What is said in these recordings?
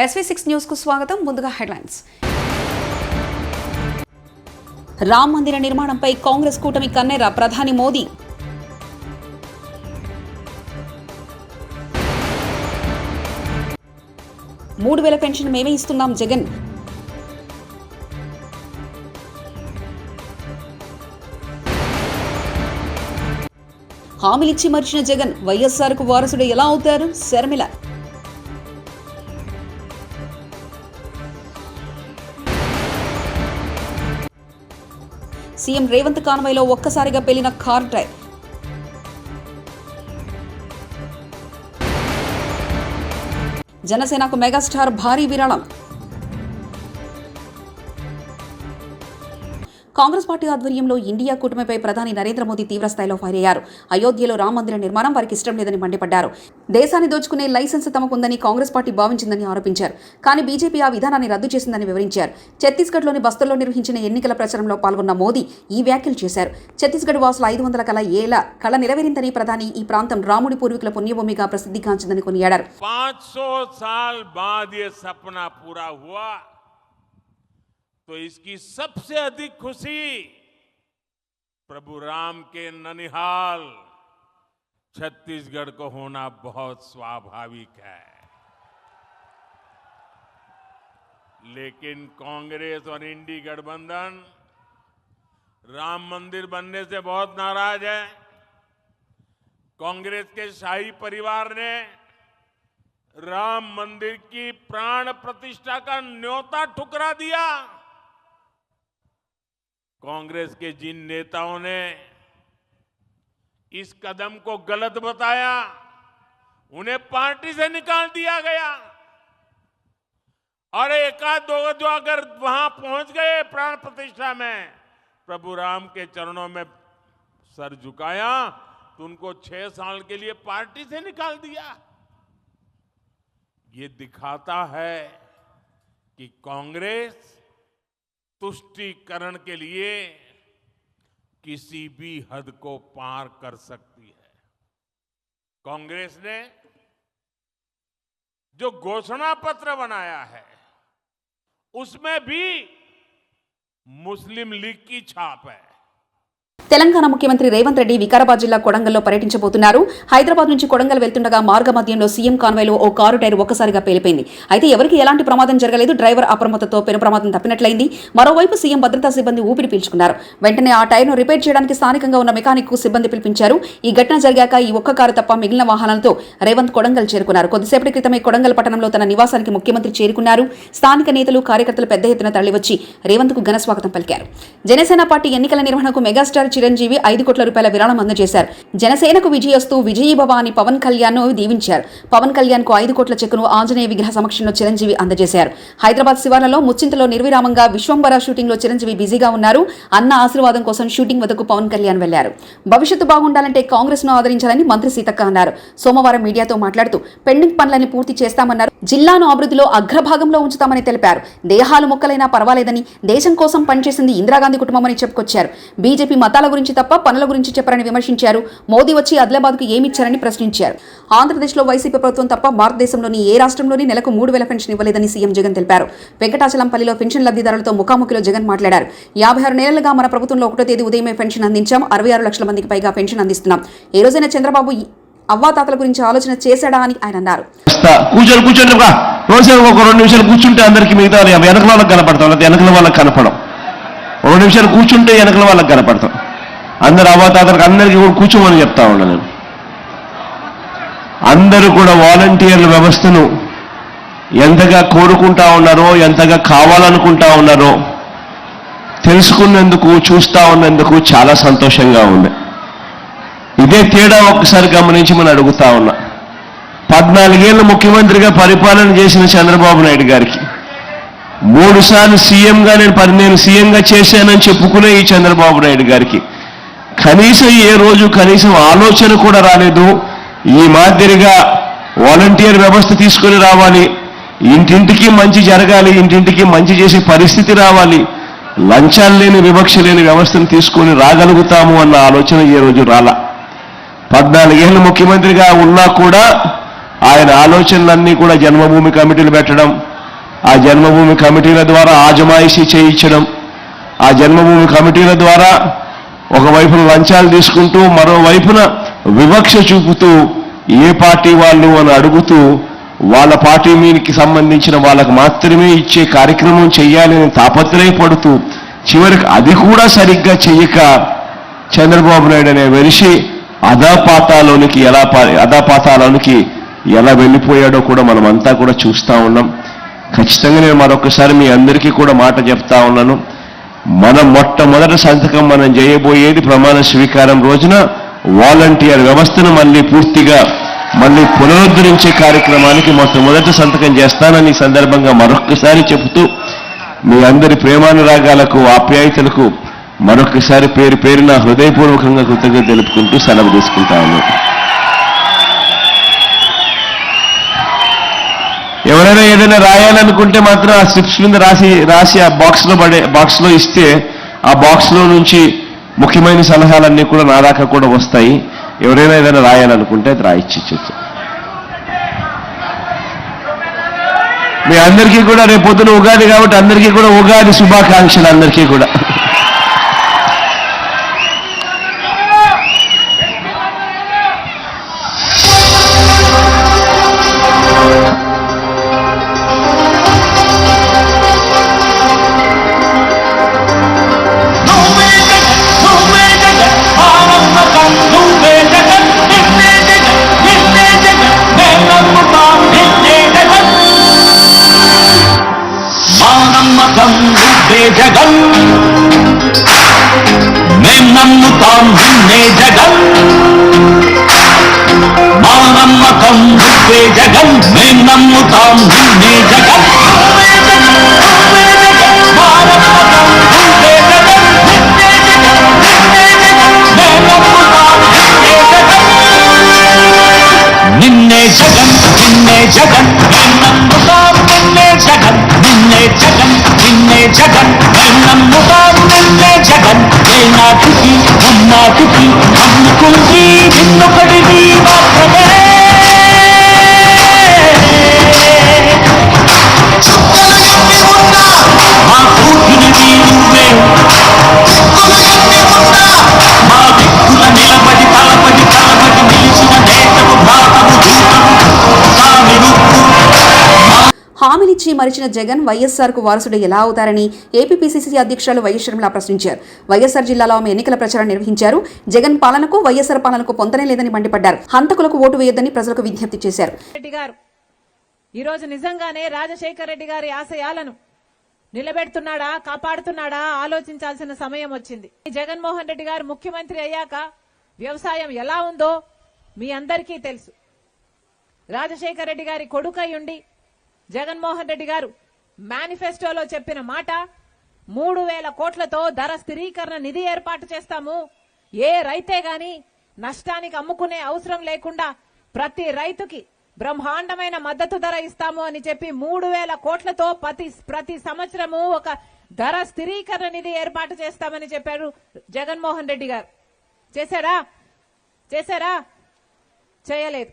SV6 news కు స్వాగతం. ముందుగా హెడ్లైన్స్. రామ్ మందిర నిర్మాణంపై కాంగ్రెస్ కూటమి కన్నెర ప్రధాని మోదీ. $3,000 పెన్షన్ మేమే ఇస్తున్నాం జగన్. హామీలిచ్చి మర్చిన జగన్ వైఎస్ఆర్కు వారసుడు ఎలా అవుతారు? శర్మిల. సీఎం రేవంత్ కాన్వాయ్లో ఒక్కసారిగా పేలిన కార్ టైర్. జనసేనకు మెగాస్టార్ భారీ విరాళం. కాంగ్రెస్ పార్టీ ఆధ్వర్యంలో ఇండియా కూటమిపై ప్రధాని నరేంద్ర మోదీ తీవ్రస్థాయిలో ఫైర్ అయ్యారు. అయోధ్యలో రామ మందిర నిర్మాణం వారికి ఇష్టం లేదని మండిపడ్డారు. దేశాన్ని దోచుకునే లైసెన్స్ తమకుందని కాంగ్రెస్ పార్టీ భావించిందని ఆరోపించారు. కానీ బీజేపీ ఆ విధానాన్ని రద్దు చేసిందని వివరించారు. ఛత్తీస్గఢ్లోని బస్తర్లో నిర్వహించిన ఎన్నికల ప్రచారంలో పాల్గొన్న మోదీ ఈ వ్యాఖ్యలు చేశారు. ఛత్తీస్గఢ్ వాసుల 500 ఏళ్ల కళ నెరవేరిందని ప్రధాని ఈ ప్రాంతం రాముడి పూర్వీకుల పుణ్యభూమిగా ప్రసిద్ధిగాంచిందని కొనియాడారు. 500 साल बाद ये सपना पूरा हुआ तो इसकी सबसे अधिक खुशी प्रभु राम के ननिहाल छत्तीसगढ़ को होना बहुत स्वाभाविक है. लेकिन कांग्रेस और इंडी गठबंधन राम मंदिर बनने से बहुत नाराज है. कांग्रेस के शाही परिवार ने राम मंदिर की प्राण प्रतिष्ठा का न्योता ठुकरा दिया. कांग्रेस के जिन नेताओं ने इस कदम को गलत बताया उन्हें पार्टी से निकाल दिया गया. और एकाध दो जो अगर वहां पहुंच गए प्राण प्रतिष्ठा में प्रभु राम के चरणों में सर झुकाया तो उनको 6 साल के लिए पार्टी से निकाल दिया. ये दिखाता है कि कांग्रेस तुष्टीकरण के लिए किसी भी हद को पार कर सकती है. कांग्रेस ने जो घोषणा पत्र बनाया है उसमें भी मुस्लिम लीग की छाप है. తెలంగాణ ముఖ్యమంత్రి రేవంత్ రెడ్డి వికారాబాద్ జిల్లా కొడంగల్లో పర్యటించబోతున్నారు. హైదరాబాద్ నుంచి కొడంగల్ వెళ్తుండగా మార్గ మధ్యంలో సీఎం కాన్వాయ్లో ఓ కారు టైర్ ఒక్కసారిగా పేలిపోయింది. అయితే ఎవరికి ఎలాంటి ప్రమాదం జరగలేదు. డ్రైవర్ అప్రమత్తతో పెను ప్రమాదం తప్పినట్లయింది. మరోవైపు సీఎం భద్రతా సిబ్బంది ఊపిరి పీల్చుకున్నారు. వెంటనే ఆ టైర్ను రిపేర్ చేయడానికి స్థానికంగా ఉన్న మెకానిక్ కు సిబ్బంది పిలిపించారు. ఈ ఘటన జరిగాక ఈ ఒక్క కారు తప్ప మిగిలిన వాహనాలతో రేవంత్ కొడంగల్ చేరుకున్నారు. కొద్దిసేపటి క్రితమే కొడంగల్ పట్టణంలో తన నివాసానికి ముఖ్యమంత్రి చేరుకున్నారు. స్థానిక నేతలు కార్యకర్తలు పెద్ద ఎత్తున తరలివచ్చి రేవంత్ కు ఘన స్వాగతం పలికారు. జనసేన పార్టీ ఎన్నికల నిర్వహణకు మెగాస్టార్ చిరంజీవి ₹5 కోట్ల విరాళం అందజేశారు. జనసేనకు విజయస్తు విజయీభవ అని పవన్ కళ్యాణ్ ను దీవించారు. పవన్ కళ్యాణ్ కు 5 కోట్ల చెక్కును ఆంజనేయ విగ్రహ సమక్షంలో చిరంజీవి అందజేశారు. హైదరాబాద్ శివార్లలో ముచ్చింతలో నిర్విరామంగా విశ్వంబర షూటింగ్ లో చిరంజీవి బిజీగా ఉన్నారు. అన్న ఆశీర్వాదం కోసం షూటింగ్ వద్దకు పవన్ కళ్యాణ్ వెళ్లారు. భవిష్యత్తు బాగుండాలంటే కాంగ్రెస్ ను ఆదరించాలని మంత్రి సీతక్క అన్నారు. సోమవారం మీడియాతో మాట్లాడుతూ పెండింగ్ పనులని పూర్తి చేస్తామన్నారు. జిల్లాను అభివృద్ధిలో అగ్రభాగంలో ఉంచుతామని తెలిపారు. దేహాలు మొక్కలైనా పర్వాలేదని దేశం కోసం పనిచేసింది ఇందిరాగాంధీ కుటుంబమని చెప్పుకొచ్చారు. బీజేపీ మతాల గురించి తప్ప పనుల గురించి చెప్పరని విమర్శించారు. మోదీ వచ్చి ఆదిలాబాద్కు ఏమిచ్చారని ప్రశ్నించారు. ఆంధ్రప్రదేశ్లో వైసీపీ ప్రభుత్వం తప్ప భారతదేశంలోని ఏ రాష్ట్రంలోని నెలకు $3,000 పెన్షన్ ఇవ్వలేదని సీఎం జగన్ తెలిపారు. వెంకటాచలంపల్లిలో పెన్షన్ లబ్ధిదారులతో ముఖాముఖిలో జగన్ మాట్లాడారు. 56 నెలలుగా మన ప్రభుత్వంలో 1వ తేదీ ఉదయమే పెన్షన్ అందించాం. 66 లక్షల మందికి పైగా పెన్షన్ అందిస్తున్నాం. ఏ రోజైనా చంద్రబాబు అవ్వాతాతల గురించి ఆలోచన చేశాడా అని ఆయన అన్నారు. కూర్చుంటే అందరికి మిగతా వెనకల వాళ్ళకి కనపడతాం, లేదా వెనకల వాళ్ళకి కనపడం. 2 నిమిషాలు కూర్చుంటే వెనకల వాళ్ళకి కనపడతాం. అందరు అవ్వాతాతలకు అందరికీ కూడా కూర్చోమని చెప్తా ఉన్నా నేను. అందరూ కూడా వాలంటీర్ల వ్యవస్థను ఎంతగా కోరుకుంటా ఉన్నారో, ఎంతగా కావాలనుకుంటా ఉన్నారో తెలుసుకున్నందుకు, చూస్తా ఉన్నందుకు చాలా సంతోషంగా ఉంది. ఇదే తేడా ఒక్కసారి గమనించి మనం అడుగుతా ఉన్నా. 14 ఏళ్ళు ముఖ్యమంత్రిగా పరిపాలన చేసిన చంద్రబాబు నాయుడు గారికి 3 సార్లు సీఎంగా నేను సీఎంగా చేశానని చెప్పుకునే ఈ చంద్రబాబు నాయుడు గారికి కనీసం ఏ రోజు కనీసం ఆలోచన కూడా రాలేదు. ఈ మాదిరిగా వాలంటీర్ వ్యవస్థ తీసుకొని రావాలి, ఇంటింటికి మంచి జరగాలి, ఇంటింటికి మంచి చేసే పరిస్థితి రావాలి, లంచాలు లేని వివక్ష లేని వ్యవస్థను తీసుకొని రాగలుగుతాము అన్న ఆలోచన ఏ రోజు రాలా. 14 ఏళ్ళు ముఖ్యమంత్రిగా ఉన్నా కూడా ఆయన ఆలోచనలన్నీ కూడా జన్మభూమి కమిటీలు పెట్టడం, ఆ జన్మభూమి కమిటీల ద్వారా ఆజమాయిషీ చేయించడం, ఆ జన్మభూమి కమిటీల ద్వారా ఒకవైపున లంచాలు తీసుకుంటూ మరోవైపున వివక్ష చూపుతూ ఏ పార్టీ వాళ్ళు అని అడుగుతూ వాళ్ళ పార్టీ మీదకి సంబంధించిన వాళ్ళకు మాత్రమే ఇచ్చే కార్యక్రమం చేయాలని తాపత్రయపడుతూ చివరికి అది కూడా సరిగ్గా చెయ్యక చంద్రబాబు నాయుడు అనే వెలిసి అధాపాతాలోనికి ఎలా వెళ్ళిపోయాడో కూడా మనమంతా కూడా చూస్తూ ఉన్నాం. ఖచ్చితంగా నేను మరొకసారి మీ అందరికీ కూడా మాట చెప్తా ఉన్నాను. మనం మొట్టమొదటి సంతకం మనం చేయబోయేది ప్రమాణ స్వీకారం రోజున వాలంటీర్ వ్యవస్థను పూర్తిగా పునరుద్ధరించే కార్యక్రమానికి మొట్టమొదటి సంతకం చేస్తానని ఈ సందర్భంగా మరొకసారి చెబుతూ మీ అందరి ప్రేమానురాగాలకు ఆప్యాయతలకు మరొకసారి పేరు పేరున హృదయపూర్వకంగా కృతజ్ఞత తెలుపుకుంటూ సెలవు తీసుకుంటాను. ఎవరైనా ఏదైనా రాయాలనుకుంటే మాత్రం ఆ స్లిప్స్ మీద రాసి ఆ బాక్స్లో ఇస్తే ఆ బాక్స్లో నుంచి ముఖ్యమైన సలహాలన్నీ కూడా నా దాకా కూడా వస్తాయి. ఎవరైనా ఏదైనా రాయాలనుకుంటే అది రాయిచ్చు. మీ అందరికీ కూడా రేపు పొద్దున ఉగాది కాబట్టి అందరికీ కూడా ఉగాది శుభాకాంక్షలు అందరికీ కూడా. జగన్ మేం నమ్ముతాం నిన్నే జగన్, మా నమ్మకం నువ్వే జగన్, మేం నమ్ముతాం నిన్నే జగన్, నిన్నే జగన్ నిన్నే జగన్ మేం నమ్ముతాం నిన్నే జగన్, నిన్నే జగన్ నిన్నే జగన్ మేం నమ్ముతాం నిన్నే జగన్, ఏ నాటికి అమ్మాటికి నమ్ముకుంది నిన్నొకటిది మాత్రమే. మా కూటిని నువ్వే, మా దిక్కుల నిలబడి తలపడి నిలిచిన నేతవు భాతము దూతము సామి రూపు. హామీనిచ్చి మరిచిన జగన్ వైఎస్ఆర్ కు వారసుడు ఎలా అవుతారని ఏపీపీసీసీ అధ్యక్షురాలు వైఎస్ షర్మిల ప్రశ్నించారు. వైఎస్ఆర్ జిల్లాలో ఆమె ఎన్నికల ప్రచారం నిర్వహించారు. జగన్ పాలనకు వైఎస్ఆర్ పాలనకు పొంతనే లేదని మండిపడ్డారు. హంతకులకు ఓటు వేయొద్దని ప్రజలకు విజ్ఞప్తి చేశారు. ఈ రోజు నిజంగానే రాజశేఖర రెడ్డి గారి ఆశయాలను నిలబెడుతున్నాడా, కాపాడుతున్నాడా ఆలోచించాల్సిన సమయం వచ్చింది. జగన్మోహన్ రెడ్డి గారు ముఖ్యమంత్రి అయ్యాక వ్యవసాయం ఎలా ఉందో మీ అందరికీ తెలుసు. రాజశేఖర రెడ్డి గారి కొడుకయ్యుండి జగన్మోహన్ రెడ్డి గారు మేనిఫెస్టోలో చెప్పిన మాట 3,000 కోట్లతో ధర స్థిరీకరణ నిధి ఏర్పాటు చేస్తాము, ఏ రైతే గాని నష్టానికి అమ్ముకునే అవసరం లేకుండా ప్రతి రైతుకి బ్రహ్మాండమైన మద్దతు ధర ఇస్తాము అని చెప్పి 3,000 కోట్లతో ప్రతి సంవత్సరము ఒక ధర స్థిరీకరణ నిధి ఏర్పాటు చేస్తామని చెప్పారు జగన్మోహన్ రెడ్డి గారు. చేశారా? చేయలేదు.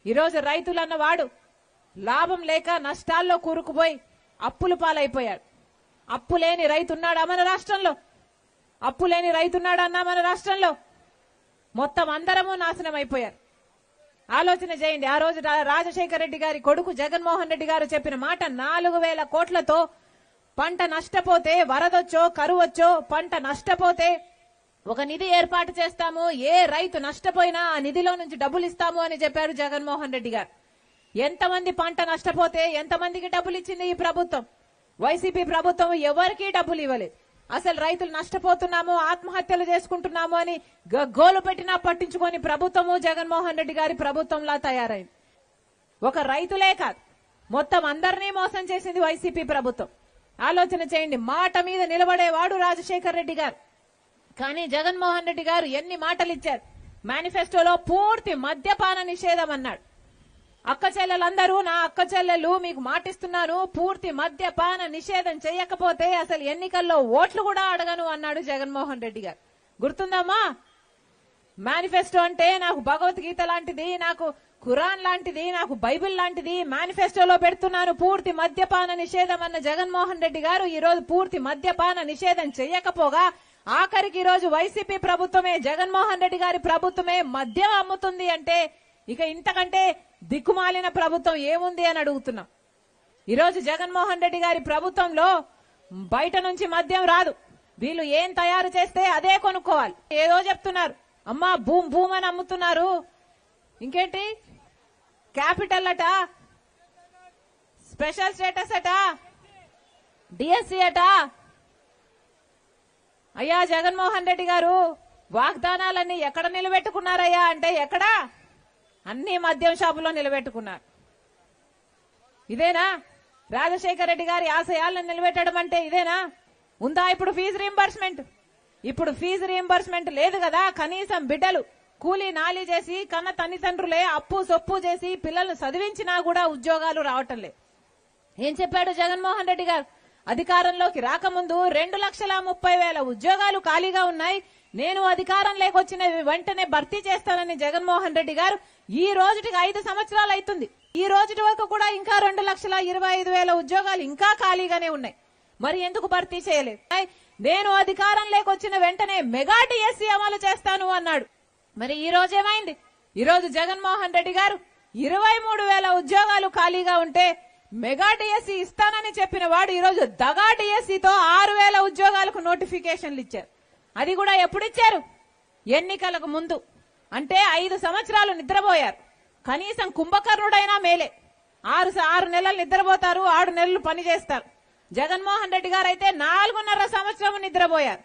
ఈరోజు రైతులన్నవాడు లాభం లేక నష్టాల్లో కూరుకుపోయి అప్పుల పాలైపోయాడు. అప్పు లేని రైతున్నాడా మన రాష్ట్రంలో? అప్పు లేని రైతున్నాడా అన్నా మన రాష్ట్రంలో? మొత్తం అందరము నాశనం అయిపోయారు. ఆలోచన చేయండి. ఆ రోజు రాజశేఖర రెడ్డి గారి కొడుకు జగన్మోహన్ రెడ్డి గారు చెప్పిన మాట 4,000 కోట్లతో పంట నష్టపోతే, వరదొచ్చో కరువొచ్చో పంట నష్టపోతే ఒక నిధి ఏర్పాటు చేస్తాము, ఏ రైతు నష్టపోయినా ఆ నిధిలో నుంచి డబ్బులు ఇస్తాము అని చెప్పారు జగన్మోహన్ రెడ్డి గారు. ఎంతమంది పంట నష్టపోతే ఎంతమందికి డబ్బులు ఇచ్చింది ఈ ప్రభుత్వం? వైసీపీ ప్రభుత్వం ఎవరికీ డబ్బులు ఇవ్వలేదు. అసలు రైతులు నష్టపోతున్నాము, ఆత్మహత్యలు చేసుకుంటున్నాము అని గోలు పెట్టినా పట్టించుకొని ప్రభుత్వము జగన్మోహన్ రెడ్డి గారి ప్రభుత్వంలా తయారైంది. ఒక రైతులే కాదు, మొత్తం అందరినీ మోసం చేసింది వైసీపీ ప్రభుత్వం. ఆలోచన చేయండి. మాట మీద నిలబడేవాడు రాజశేఖర రెడ్డి గారు. కానీ జగన్మోహన్ రెడ్డి గారు ఎన్ని మాటలు ఇచ్చారు. మేనిఫెస్టోలో పూర్తి మద్యపాన నిషేధం అన్నాడు. అక్క చెల్లెలందరూ, నా అక్క చెల్లెలు మీకు మాటిస్తున్నాను, పూర్తి మద్యపాన నిషేధం చేయకపోతే అసలు ఎన్నికల్లో ఓట్లు కూడా అడగను అన్నాడు జగన్మోహన్ రెడ్డి గారు. గుర్తుందమ్మా? మేనిఫెస్టో అంటే నాకు భగవద్గీత లాంటిది, నాకు ఖురాన్ లాంటిది, నాకు బైబిల్ లాంటిది మేనిఫెస్టోలో పెడుతున్నాను పూర్తి మద్యపాన నిషేధం అన్న జగన్మోహన్ రెడ్డి గారు ఈ రోజు పూర్తి మద్యపాన నిషేధం చేయకపోగా ఆఖరికి ఈ రోజు వైసీపీ ప్రభుత్వమే, జగన్మోహన్ రెడ్డి గారి ప్రభుత్వమే మద్యం అమ్ముతుంది అంటే ఇక ఇంతకంటే దిక్కుమాలిన ప్రభుత్వం ఏముంది అని అడుగుతున్నాం. ఈరోజు జగన్మోహన్ రెడ్డి గారి ప్రభుత్వంలో బయట నుంచి మద్యం రాదు, వీళ్ళు ఏం తయారు చేస్తే అదే కొనుక్కోవాలి. ఏదో చెప్తున్నారు, అమ్మా భూమ్ భూమ్ అని అమ్ముతున్నారు, ఇంకేంటి క్యాపిటల్ అట, స్పెషల్ స్టేటస్ అట, డిఎస్సి అట. అయ్యా జగన్మోహన్ రెడ్డి గారు వాగ్దానాలన్నీ ఎక్కడ నిలబెట్టుకున్నారయ్యా అంటే ఎక్కడ? అన్ని మద్యం షాపులో నిలబెట్టుకున్నారు. ఇదేనా రాజశేఖర రెడ్డి గారి ఆశయాలను నిలబెట్టడం అంటే? ఇదేనా? ఉందా ఇప్పుడు ఫీజు రీంబర్స్మెంట్? ఇప్పుడు ఫీజు రీంబర్స్మెంట్ లేదు కదా. కనీసం బిడ్డలు కూలీ నాలి చేసి కన్న తల్లిదండ్రులే అప్పు సొప్పు చేసి పిల్లలు చదివించినా కూడా ఉద్యోగాలు రావటం లేదు. ఏం చెప్పాడు జగన్మోహన్ రెడ్డి గారు? అధికారంలోకి రాకముందు 2,30,000 ఉద్యోగాలు ఖాళీగా ఉన్నాయి, నేను అధికారం లేకొచ్చిన వెంటనే భర్తీ చేస్తానని జగన్మోహన్ రెడ్డి గారు ఈ రోజుకి 5 సంవత్సరాలు అవుతుంది. ఈ రోజు వరకు కూడా ఇంకా 2,25,000 ఉద్యోగాలు ఇంకా ఖాళీగానే ఉన్నాయి. మరి ఎందుకు భర్తీ చేయలేదు? నేను అధికారం లేకొచ్చిన వెంటనే మెగా డిఎస్సి అమలు చేస్తాను అన్నాడు. మరి ఈ రోజు ఏమైంది? ఈ రోజు జగన్మోహన్ రెడ్డి గారు 23,000 ఉద్యోగాలు ఖాళీగా ఉంటే మెగా డిఎస్సి ఇస్తానని చెప్పిన వాడు ఈ రోజు దగా డిఎస్సితో 6,000 ఉద్యోగాలకు నోటిఫికేషన్లు ఇచ్చారు. అది కూడా ఎప్పుడు ఇచ్చారు? ఎన్నికలకు ముందు. అంటే 5 సంవత్సరాలు నిద్రపోయారు. కనీసం కుంభకర్ణుడైనా మేలే. 6 నెలలు నిద్రపోతారు, 6 నెలలు పని చేస్తారు. జగన్మోహన్ రెడ్డి గారు అయితే 4.5 సంవత్సరం నిద్రపోయారు.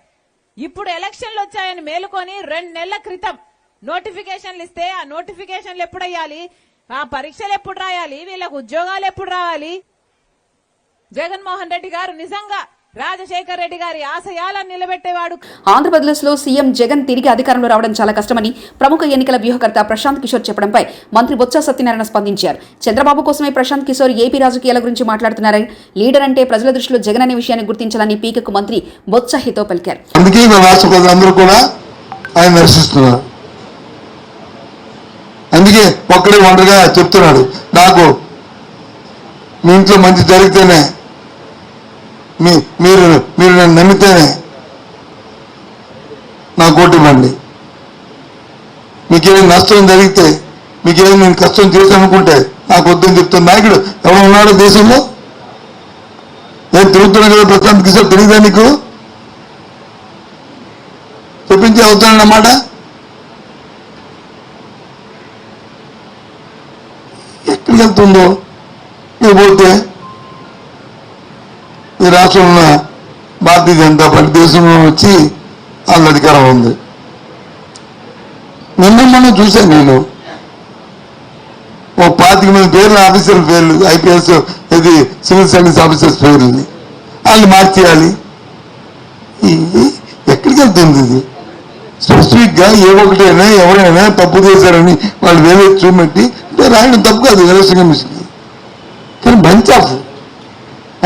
ఇప్పుడు ఎలక్షన్లు వచ్చాయని మేలుకొని 2 నెలల క్రితం నోటిఫికేషన్లు ఇస్తే ఆ నోటిఫికేషన్లు ఎప్పుడు అయ్యాలి? ఆ పరీక్షలు ఎప్పుడు రాయాలి? వీళ్ళకు ఉద్యోగాలు ఎప్పుడు రావాలి? జగన్మోహన్ రెడ్డి గారు నిజంగా రాజశేఖర రెడ్డి గారి ఆశయాలను నిలబెట్టేవాడు. ఆంధ్రప్రదేశ్లో సీఎం జగన్ తిరిగి అధికారంలో రావడం చాలా కష్టమని ప్రముఖ ఎన్నికల వ్యూహకర్త ప్రశాంత్ కిషోర్ చెప్పడంపై మంత్రి బొత్స సత్యనారాయణ స్పందించారు. చంద్రబాబు కోసమే ప్రశాంత్ కిషోర్ ఏపీ రాజకీయాల గురించి మాట్లాడుతున్నారని, లీడర్ అంటే ప్రజల దృష్టిలో జగన్ అనే విషయాన్ని గుర్తించాలని పీకకు మంత్రి బొత్స హితో పలికారు. అందుకే రాష్ట్ర ప్రజలందరూ కూడా ఆయన దర్శిస్తున్నారు. అందుకే ఒక్కడే ఒంటరిగా చెప్తున్నాడు, నాకు మీ ఇంట్లో మంచి జరిగితేనే, మీరు నన్ను నమ్మితేనే నాకు ఓటు ఇవ్వండి. మీకేమైనా నష్టం జరిగితే, మీకేమైనా నేను కష్టం చేసి అనుకుంటే నాకు వద్దని చెప్తున్న నాయకుడు ఎవరు ఉన్నాడో దేశంలో? నేను తిరుగుతున్నా కదా ప్రశాంత్ కిషోర్, తెలియదా నీకు? చెప్పించే అవుతానన్నమాట. ఎక్కడికి వెళ్తుందో పోతే ఈ రాష్ట్రంలో ఉన్న భారతీయ జనతా పార్టీ దేశంలో వచ్చి వాళ్ళ అధికారం ఉంది. మనం చూశాను, నేను ఓ 25 పేర్లు ఆఫీసర్ల పేర్లు, ఐపీఎస్ ఇది సివిల్ సర్వీస్ ఆఫీసర్స్ పేర్లని వాళ్ళు మార్చేయాలి. ఎక్కడికి వెళ్తుంది ఇది? స్పెసిఫిక్ గా ఏ ఒకటైనా ఎవరైనా తప్పు చేశారని వాళ్ళు వేరే చూపెట్టి రాయడం తప్పు కాదు ఎలక్షన్ కమిషన్. కానీ బంచ్ ఆఫ్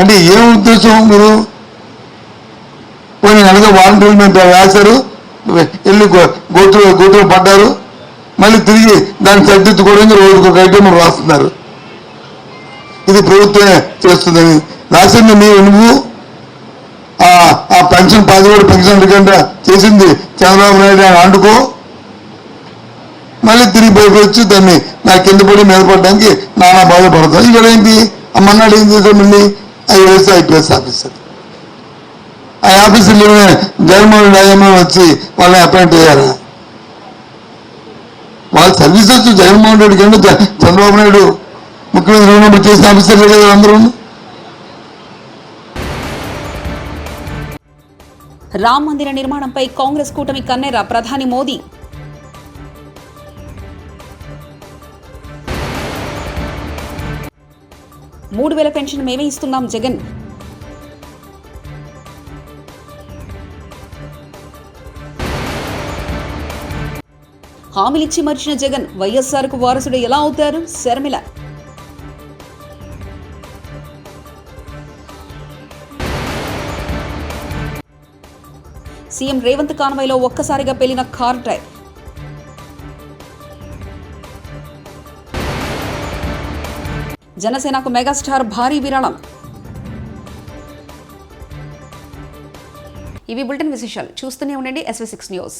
అంటే ఏం ఉద్దేశం? మీరు పోనీ అలాగే వాలంటీర్లు మీద రాశారు, వెళ్ళి గోతులు పడ్డారు, మళ్ళీ తిరిగి దాన్ని సరిదిద్దుకోవడానికి రోజుకు ఒక ఐటమ్ రాస్తున్నారు. ఇది ప్రభుత్వమే చేస్తుందని రాసింది నువ్వు. ఆ పెన్షన్ 10 పెన్షన్ కంటే చేసింది చంద్రబాబు నాయుడు అని అంటుకో, మళ్ళీ తిరిగి బయటకు వచ్చి దాన్ని నా కింద పడి మీద పడడానికి నానా బాధపడతాను. ఇక్కడ ఏంటి అమ్మన్నాడు, ఏం చేశారు? మళ్ళీ ఐపీఎస్ ఆఫీసర్, ఆ ఆఫీసర్లోనే జగన్మోహన్ రెడ్డి వచ్చి వాళ్ళని అపాయింట్ అయ్యారా? వాళ్ళ సర్వీసెస్ జగన్మోహన్ రెడ్డి కంటే చంద్రబాబు నాయుడు ముఖ్యమంత్రి ఉన్నప్పుడు చేసిన ఆఫీసర్లే కదా అందరూ. రామ్ మందిర నిర్మాణంపై కాంగ్రెస్ కూటమి కన్నెర ప్రధాని మోదీ. $3,000 పెన్షన్ మేమే ఇస్తున్నాం జగన్. హామీలిచ్చి మర్చిన జగన్ వైఎస్ఆర్ కు వారసుడు ఎలా అవుతారు? శర్మిల. సీఎం రేవంత్ కాన్వాయ్లో ఒక్కసారిగా పేలిన కారు టైర్. జనసేనకు మెగాస్టార్ భారీ విరాళం. ఇవి బులెటిన్ విశేషాలు. చూస్తూనే ఉండండి SV6 న్యూస్.